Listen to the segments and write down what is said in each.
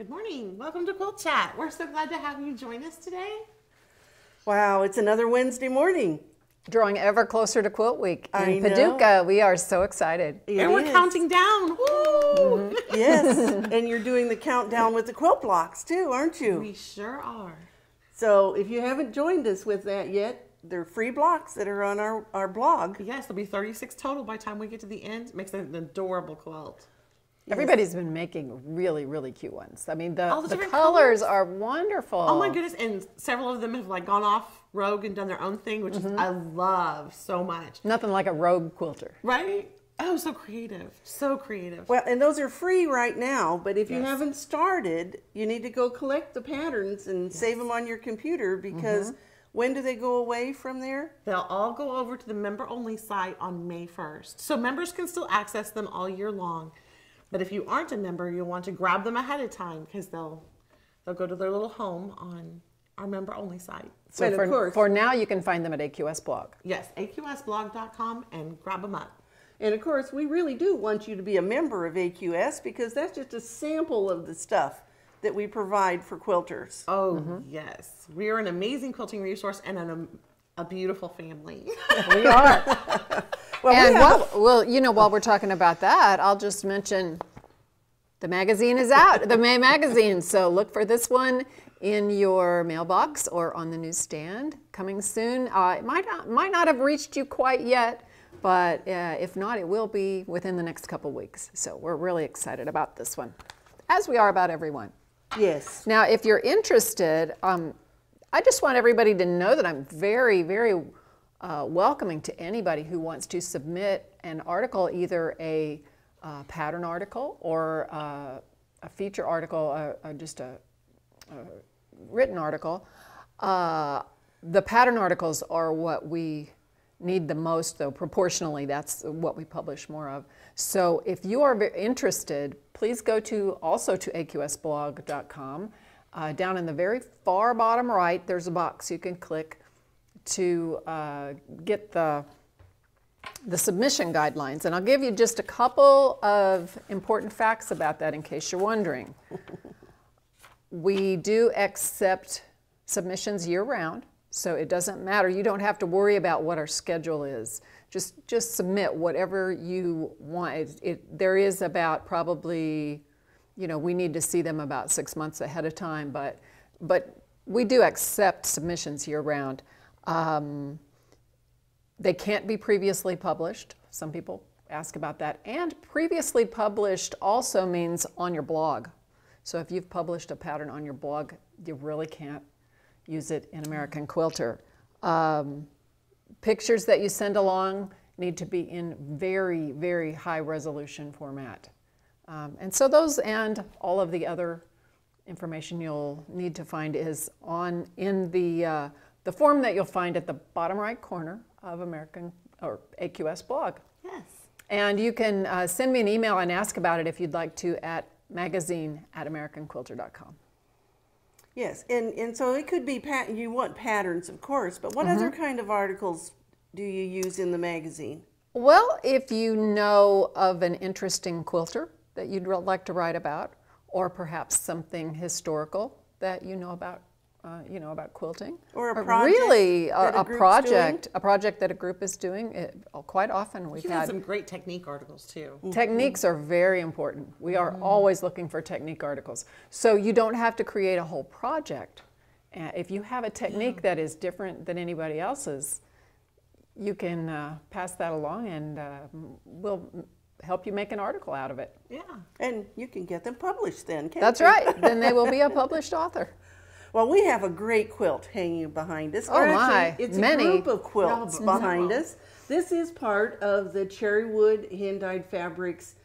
Good morning. Welcome to QuiltChat. We're so glad to have you join us today. Wow, it's another Wednesday morning. Drawing ever closer to Quilt Week in I Paducah. We are so excited. And we're counting down. Woo! Yes, and you're doing the countdown with the quilt blocks too, aren't you? We sure are. So if you haven't joined us with that yet, they're free blocks that are on our blog. Yes, there'll be 36 total by the time we get to the end. It makes an adorable quilt. Yes. Everybody's been making really, really cute ones. I mean, the different colors are wonderful. Oh my goodness, and several of them have like gone off rogue and done their own thing, which is, I love so much. Nothing like a rogue quilter. Right? Oh, so creative. So creative. Well, and those are free right now, but if you haven't started, you need to go collect the patterns and save them on your computer because when do they go away from there? They'll all go over to the member-only site on May 1st. So members can still access them all year long. But if you aren't a member, you'll want to grab them ahead of time because they'll go to their little home on our member-only site. So for now, you can find them at AQS blog. Yes, AQSblog.com and grab them up. And of course, we really do want you to be a member of AQS because that's just a sample of the stuff that we provide for quilters. Oh, yes. We are an amazing quilting resource and a beautiful family. We are. Well, and while we're talking about that, I'll just mention the magazine is out, the May magazine. So look for this one in your mailbox or on the newsstand. Coming soon. It might not have reached you quite yet, but if not, it will be within the next couple weeks. So we're really excited about this one, as we are about everyone. Yes. Now, if you're interested, I just want everybody to know that I'm very, very welcoming to anybody who wants to submit an article, either a pattern article or a feature article, just a written article. The pattern articles are what we need the most, though proportionally that's what we publish more of. So if you are interested, please go also to aqsblog.com. Down in the very far bottom right, there's a box you can click to get the submission guidelines. And I'll give you just a couple of important facts about that in case you're wondering. We do accept submissions year-round, so it doesn't matter. You don't have to worry about what our schedule is. Just submit whatever you want. There is about probably, we need to see them about 6 months ahead of time, but we do accept submissions year-round. They can't be previously published. Some people ask about that. And previously published also means on your blog. So if you've published a pattern on your blog, you really can't use it in American Quilter. Pictures that you send along need to be in very, very high resolution format. And so those and all of the other information you'll need to find is in the form that you'll find at the bottom right corner of American or AQS blog. Yes. And you can send me an email and ask about it if you'd like to at magazine@americanquilter.com. Yes, and so it could be, you want patterns, of course, but what other kind of articles do you use in the magazine? Well, if you know of an interesting quilter that you'd like to write about, or perhaps something historical that you know about quilting, or a project, really a project that a group is doing. Quite often we've had some great technique articles too. Techniques are very important. We are always looking for technique articles. So you don't have to create a whole project. If you have a technique that is different than anybody else's, you can pass that along and we'll help you make an article out of it. Yeah. And you can get them published then, can't you? That's right. Then they will be a published author. Well, we have a great quilt hanging behind us. Oh my, it's a group of quilts behind us. This is part of the Cherrywood hand-dyed fabrics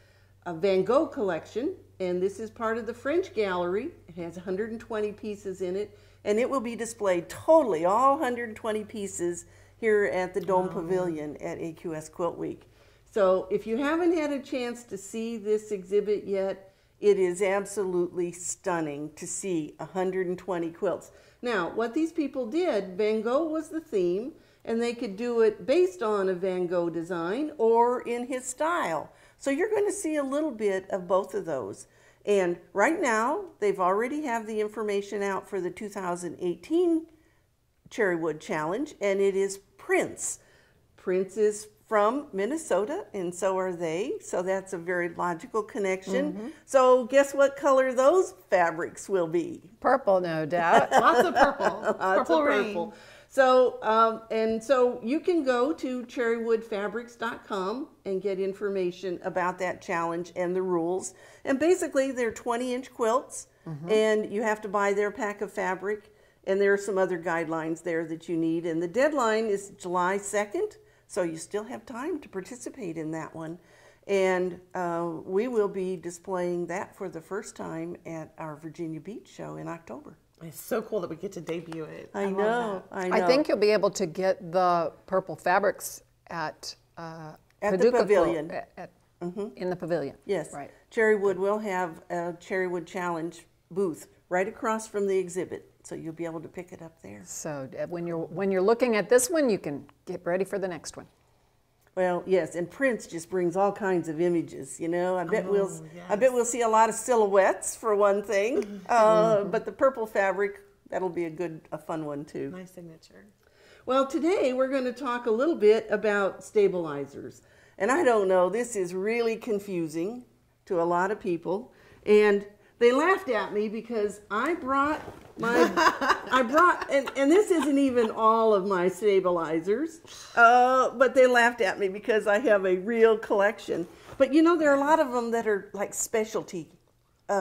Van Gogh collection, and this is part of the French gallery. It has 120 pieces in it, and it will be displayed totally, all 120 pieces, here at the Dome Pavilion at AQS QuiltWeek. So if you haven't had a chance to see this exhibit yet, it is absolutely stunning to see 120 quilts. Now, what these people did, Van Gogh was the theme, and they could do it based on a Van Gogh design or in his style. So you're going to see a little bit of both of those. And right now, they've already have the information out for the 2018 Cherrywood Challenge, and it is Prince. Prince is from Minnesota, and so are they. So that's a very logical connection. So guess what color those fabrics will be? Purple, no doubt. Lots of purple. Purple rain. Purple. So, and so you can go to cherrywoodfabrics.com and get information about that challenge and the rules. And basically, they're 20-inch quilts, and you have to buy their pack of fabric. And there are some other guidelines there that you need. And the deadline is July 2nd, so you still have time to participate in that one. And we will be displaying that for the first time at our Virginia Beach show in October. It's so cool that we get to debut it. I know. I think you'll be able to get the purple fabrics at the Paducah pavilion. In the pavilion. Yes. Right. Cherrywood will have a Cherrywood Challenge booth right across from the exhibit, so you'll be able to pick it up there. So when you're looking at this one, you can get ready for the next one. Well, yes, and Prince just brings all kinds of images. You know, I bet we'll see a lot of silhouettes for one thing. But the purple fabric, that'll be a fun one too. Nice signature. Well, today we're going to talk a little bit about stabilizers, and I don't know, this is really confusing to a lot of people, and they laughed at me because I brought and this isn't even all of my stabilizers, but they laughed at me because I have a real collection. But you know, there are a lot of them that are like specialty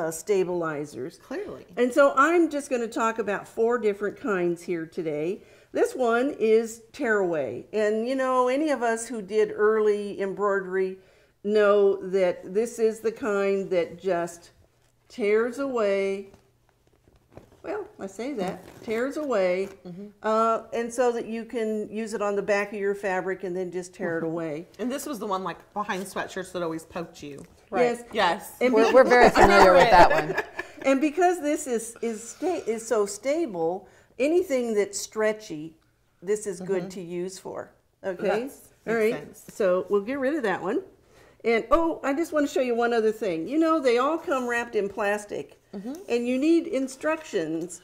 stabilizers. Clearly. And so I'm just going to talk about 4 different kinds here today. This one is tearaway. And you know, any of us who did early embroidery know that this is the kind that just tears away. Well, I say that, tears away, and so that you can use it on the back of your fabric and then just tear it away. And this was the one like behind sweatshirts that always poked you. Right. Yes. And We're very familiar with that one. And because this is so stable, anything that's stretchy, this is good to use for. Okay? All right. Sense. So we'll get rid of that one. And, oh, I just want to show you one other thing. You know, they all come wrapped in plastic, and you need instructions.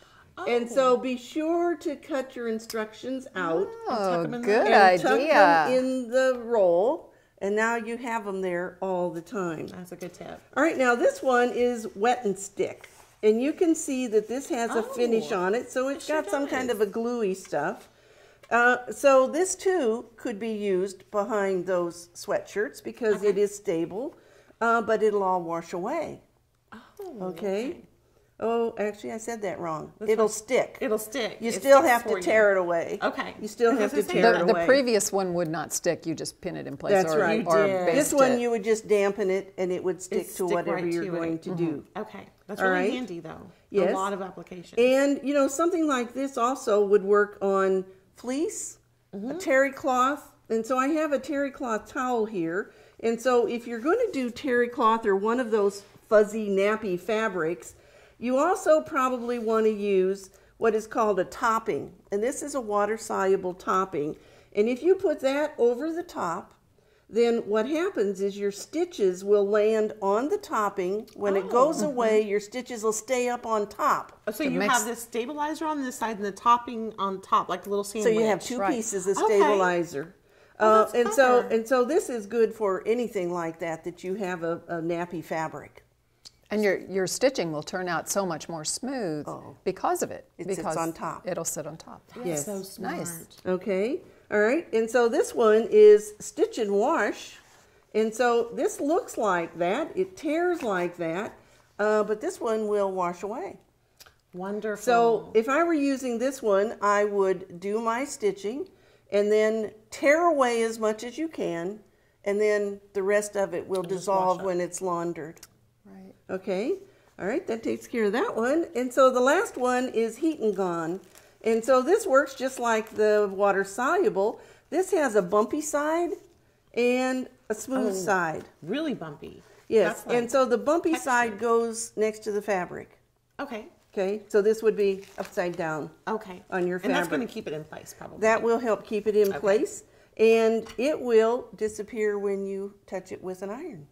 And so be sure to cut your instructions out. Oh, them in good and tuck idea. them in the roll, and now you have them there all the time. That's a good tip. All right, now this one is wet and stick. And you can see that this has a finish on it, so it's got some kind of a gluey stuff. So this too could be used behind those sweatshirts because it is stable, but it'll all wash away. Oh, okay. Oh, actually, I said that wrong. It'll stick. It'll stick. You It still sticks have to for you. tear it away. Okay. You still have to tear it The away. previous one would not stick. You just pin it in place. That's or, right. or You did. baste This one it. you would just dampen it and it would stick It'd to stick whatever right you're to going it. to do. Okay. That's All really right. handy though. Yes. A lot of applications. And, you know, something like this also would work on fleece, a terry cloth. And so I have a terry cloth towel here. And so if you're going to do terry cloth or one of those fuzzy, nappy fabrics, you also probably want to use what is called a topping. And this is a water-soluble topping. And if you put that over the top, then what happens is your stitches will land on the topping. When it goes away, your stitches will stay up on top. So you have this stabilizer on this side and the topping on top, like a little So sandwich. you have 2 pieces of Okay. stabilizer. Oh, that's and so this is good for anything like that you have a nappy fabric. And your stitching will turn out so much more smooth because of it. It because sits on top. It'll sit on top. Yes. So smart. Nice. Okay, all right. And so this one is stitch and wash. And so this looks like that. It tears like that. But this one will wash away. Wonderful. So if I were using this one, I would do my stitching and then tear away as much as you can. And then the rest of it will dissolve when it's laundered. Right. Okay, all right, that takes care of that one. And so the last one is heat and gone. And so this works just like the water soluble. This has a bumpy side and a smooth side. Really bumpy. Yes, That's and so the bumpy texture. side goes next to the fabric. Okay. Okay, so this would be upside down Okay. on your And that's fabric. going to keep it in place probably. That will help keep it in place, and it will disappear when you touch it with an iron.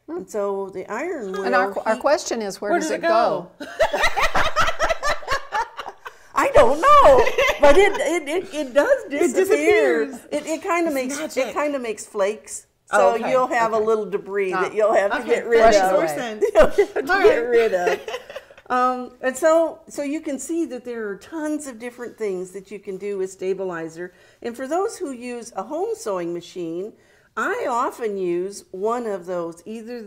And so the iron will And our question is, where does it go? I don't know, but it does disappear. It disappears. It kind of makes flakes. So Oh, okay. you'll have a little debris that you'll have to get rid Brush of. it away. You'll have to get rid of. And so you can see that there are tons of different things that you can do with stabilizer. And for those who use a home sewing machine, I often use one of those, either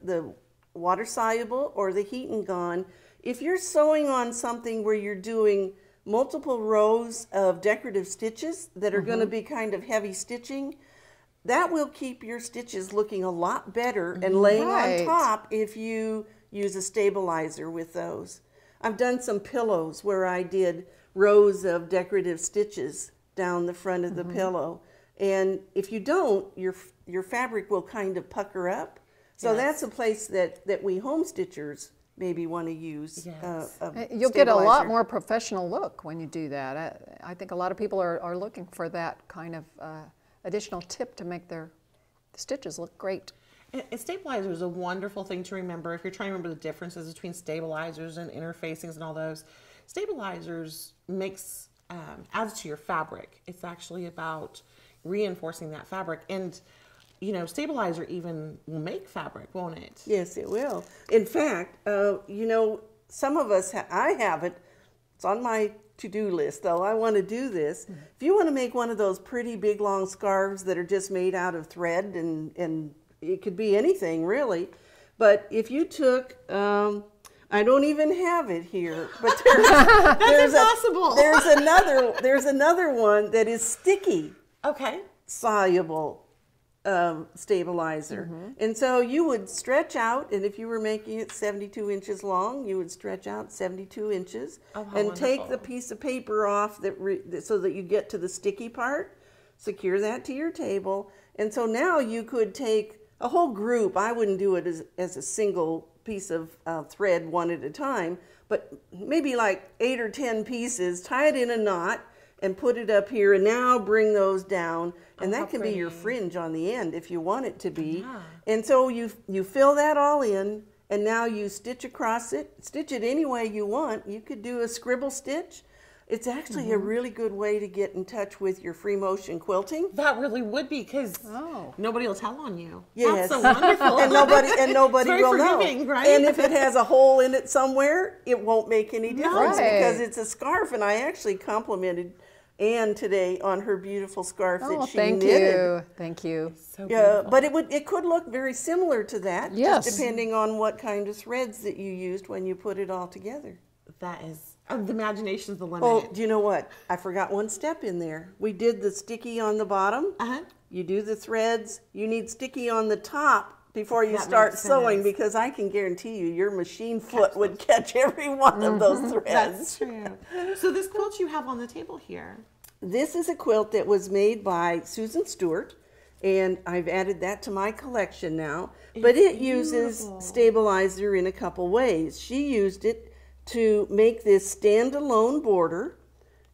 the water soluble or the heat and gone. If you're sewing on something where you're doing multiple rows of decorative stitches that are going to be kind of heavy stitching, that will keep your stitches looking a lot better and laying on top if you use a stabilizer with those. I've done some pillows where I did rows of decorative stitches down the front of the pillow. And if you don't, your fabric will kind of pucker up. So that's a place that we home stitchers maybe want to use. You'll get a lot more professional look when you do that. I think a lot of people are looking for that kind of additional tip to make their stitches look great. A stabilizer is a wonderful thing to remember if you're trying to remember the differences between stabilizers and interfacings and all those. Stabilizers adds to your fabric. It's actually about reinforcing that fabric. And stabilizer even will make fabric, won't it? Yes, it will. In fact, some of us, I have it. It's on my to-do list, though. I want to do this. If you want to make one of those pretty big, long scarves that are just made out of thread, and it could be anything, really. But if you took, I don't even have it here, but there's impossible. There's another one that is sticky. Okay. Soluble stabilizer. And so you would stretch out, and if you were making it 72 inches long, you would stretch out 72 inches and take the piece of paper off so that you get to the sticky part, secure that to your table. And so now you could take a whole group. I wouldn't do it as a single piece of thread one at a time, but maybe like 8 or 10 pieces, tie it in a knot, and put it up here, and now bring those down, and that can be your fringe on the end if you want it to be. And so you fill that all in, and now you stitch across it, stitch it any way you want. You could do a scribble stitch. It's actually a really good way to get in touch with your free motion quilting. That really would be, because nobody will tell on you. Yes. That's so wonderful. and nobody will know. Right? And if it has a hole in it somewhere, it won't make any difference because it's a scarf. And I actually complimented Anne today on her beautiful scarf that she knitted. Thank you. So beautiful. But it could look very similar to that, yes, just depending on what kind of threads that you used when you put it all together. That is, the imagination's the limit. Oh, do you know what? I forgot one step in there. We did the sticky on the bottom. You do the threads. You need sticky on the top before you start sewing, because I can guarantee you your machine foot would catch every one of those threads. That's true. So this quilt you have on the table here. This is a quilt that was made by Susan Stewart, and I've added that to my collection now. But it uses stabilizer in a couple ways. She used it to make this standalone border.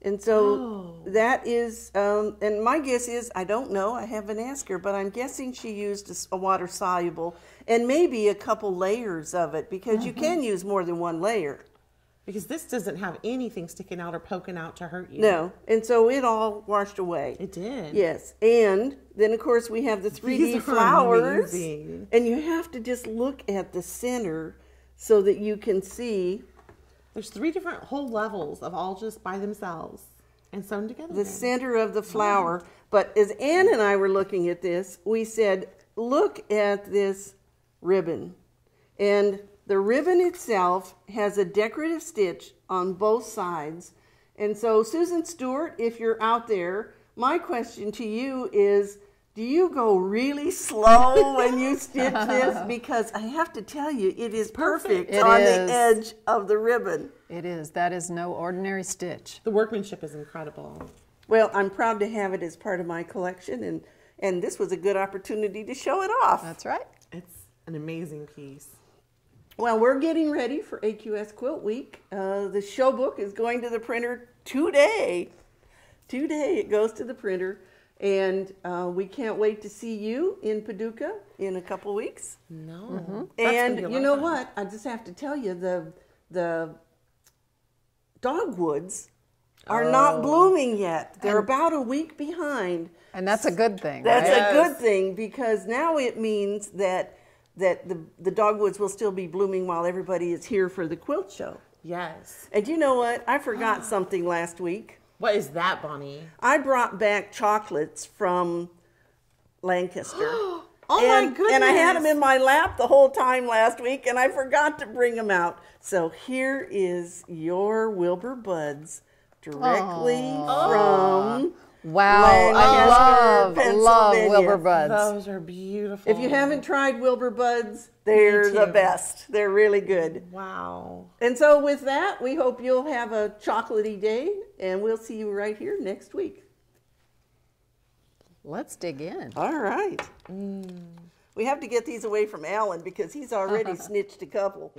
And so that is, and my guess is, I don't know, I haven't asked her, but I'm guessing she used a water soluble and maybe a couple layers of it, because you can use more than one layer. Because this doesn't have anything sticking out or poking out to hurt you. No, and so it all washed away. It did. Yes, and then of course we have the 3D flowers, and you have to just look at the center so that you can see. There's 3 different whole levels of all just by themselves and sewn together. The center of the flower. But as Anne and I were looking at this, we said, look at this ribbon. And the ribbon itself has a decorative stitch on both sides. And so, Susan Stewart, if you're out there, my question to you is, do you go really slow when you stitch this? Because I have to tell you, it is perfect on the edge of the ribbon. It is. That is no ordinary stitch. The workmanship is incredible. Well, I'm proud to have it as part of my collection, and this was a good opportunity to show it off. That's right. It's an amazing piece. Well, we're getting ready for AQS Quilt Week. The show book is going to the printer today. Today it goes to the printer. And we can't wait to see you in Paducah in a couple weeks. No. And you know what? I just have to tell you, the dogwoods are not blooming yet. They're about a week behind. And that's a good thing. That's right? a good thing, because now it means that the dogwoods will still be blooming while everybody is here for the quilt show. Yes. And you know what? I forgot something last week. What is that, Bonnie? I brought back chocolates from Lancaster. Oh my goodness. And I had them in my lap the whole time last week, and I forgot to bring them out. So here is your Wilbur Buds directly from Wow, Lancaster, I love Pennsylvania. Wilbur Buds. Those are beautiful. If you haven't tried Wilbur Buds, they're the best. They're really good. Wow. And so with that, we hope you'll have a chocolatey day, and we'll see you right here next week. Let's dig in. All right. We have to get these away from Alan because he's already snitched a couple.